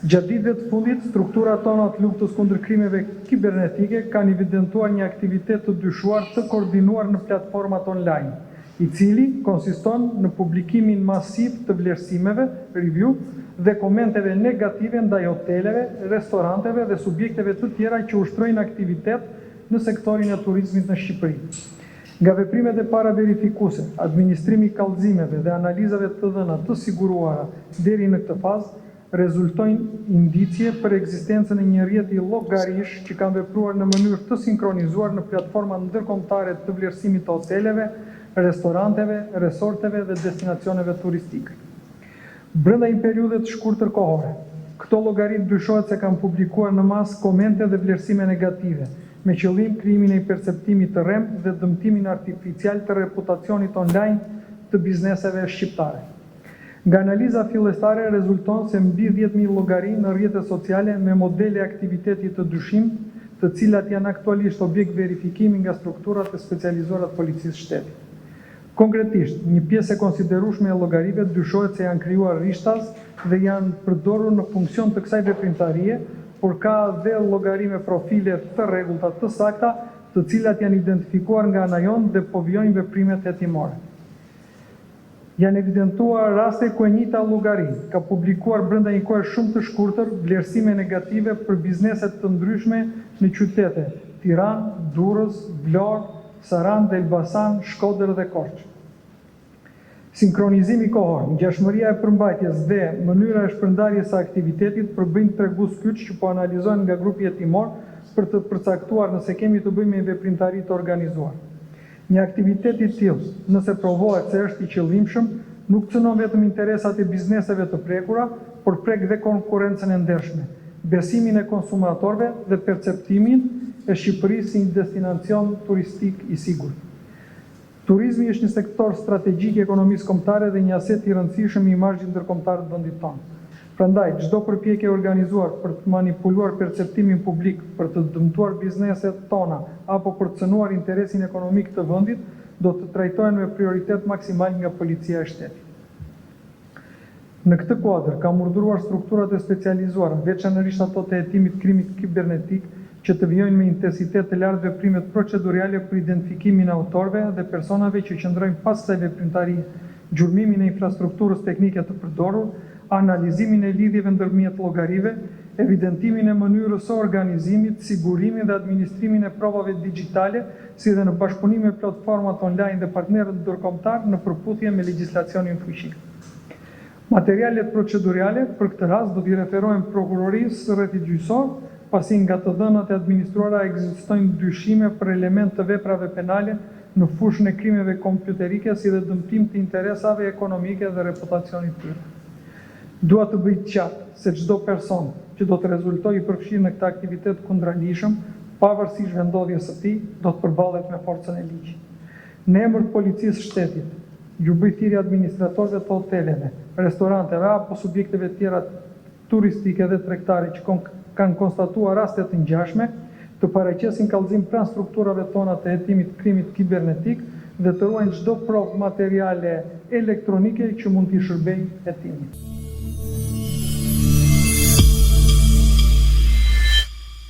Gjatë ditëve të fundit, strukturat tona të luftës kundër krimeve kibernetike kanë evidentuar një aktivitet të dyshuar të koordinuar në platformat online, i cili konsiston në publikimin masiv të vlerësimeve, review, dhe komenteve negative ndaj hoteleve, restoranteve dhe subjekteve të tjera që ushtrojnë aktivitet në sektorin e turizmit në Shqipëri. Nga veprimet e para verifikuese, administrimi i kallëzimeve dhe analizave të dhëna të siguruara deri në këtë fazë, rezultojnë indicje për ekzistencën e një rrjeti llogarish që kanë vepruar në mënyrë të sinkronizuar në platforma ndërkombëtare të vlerësimit të hoteleve, restoranteve, resorteve dhe destinacioneve turistike. Brenda një periudhe të shkurtër kohore, këto llogari dyshohet se kanë publikuar në masë komente dhe vlerësime negative, me qëllim krijimin e një perceptimi të rremtë dhe dëmtimin artificial të reputacionit online të bizneseve shqiptare. Nga analiza fillestare rezulton se mbi 10.000 llogari në rrjetet sociale me modele aktiviteti të dyshim, të cilat janë aktualisht objekt verifikimi nga strukturat e specializuara të policisë shtetit. Konkretisht, një pjesë e konsiderueshme e llogarive dyshohet se janë krijuar rishtas dhe janë përdorur në funksion të kësaj veprimtarie, por ka dhe llogari me profile të rregullta të sakta, të cilat janë identifikuar nga ana jonë dhe po vijojnë veprimet hetimore. Janë evidentuar raste ku e njëjta llogari ka publikuar brenda një kohe shumë të shkurtër vlerësime negative për bizneset të ndryshme në qytete Tiranë, Durrës, Vlorë, Sarandë, Elbasan, Shkodër dhe Korçë. Sinkronizimi kohor, ngjashmëria e përmbajtjes dhe mënyra e shpërndarjes së aktivitetit përbëjnë tregues kyç që po analizohen nga grupi hetimor për të përcaktuar nëse kemi të bëjmë me veprimtari të organizuar. Një aktivitet i tillë, nëse provohet se është i qëllimshëm, nuk cënon vetëm interesat e bizneseve të prekura, por prek dhe konkurrencën e ndershme, besimin e konsumatorëve dhe perceptimin e Shqipërisë si një destinacion turistik i sigurt. Turizmi është një sektor strategjik i ekonomisë kombëtare dhe një aset i rëndësishëm i imazhit ndërkombëtar të vendit tonë. Prandaj, çdo përpjekje organizuar për të manipuluar perceptimin publik, për të dëmtuar bizneset tona apo për të cënuar interesin ekonomik të vendit, do të trajtohen me prioritet maksimal nga policia e shtetit. Në këtë kuadër, kam urdhëruar strukturat e specializuara, veçanërisht ato të hetimit krimit kibernetik, që të vijojnë me intensitet të lartë veprimet procedurale për identifikimin e autorëve dhe personave që qëndrojnë pas kësaj veprimtarie, gjurmimin e infrastrukturës teknike të përdorur, analizimin e lidhjeve ndërmjet llogarive, evidentimin e mënyrës së organizimit, sigurimin dhe administrimin e provave digjitale, si dhe në bashkëpunim me platformat online dhe partnerët ndërkombëtar në përputhje me legjislacionin fuqishëm. Materialet procedurale për këtë rast do t'i referohen prokurorisë rrethit gjyqësor, pasi nga të dhënat e administruara ekzistojnë dyshime për element të veprave penale në fushën e krimeve kompjuterike si dhe dëmtim të interesave ekonomike dhe reputacionit tyre. Dua të bëj qartë se çdo person që do të rezultojë i përfshirë në këtë aktivitet kundërligjshëm, pavarësisht vendodhjes së tij, do të përballet me forcën e ligjit. Në emër të policisë së shtetit, ju bëj thirrje administratorëve të hoteleve, restoranteve apo subjekteve tjera turistike dhe tregtare që kanë konstatuar raste të ngjashme, të paraqesin kallëzim pranë strukturave tona të hetimit krimit kibernetik dhe të ruajnë çdo provë materiale elektronike që mund t'i shërbejë hetimit.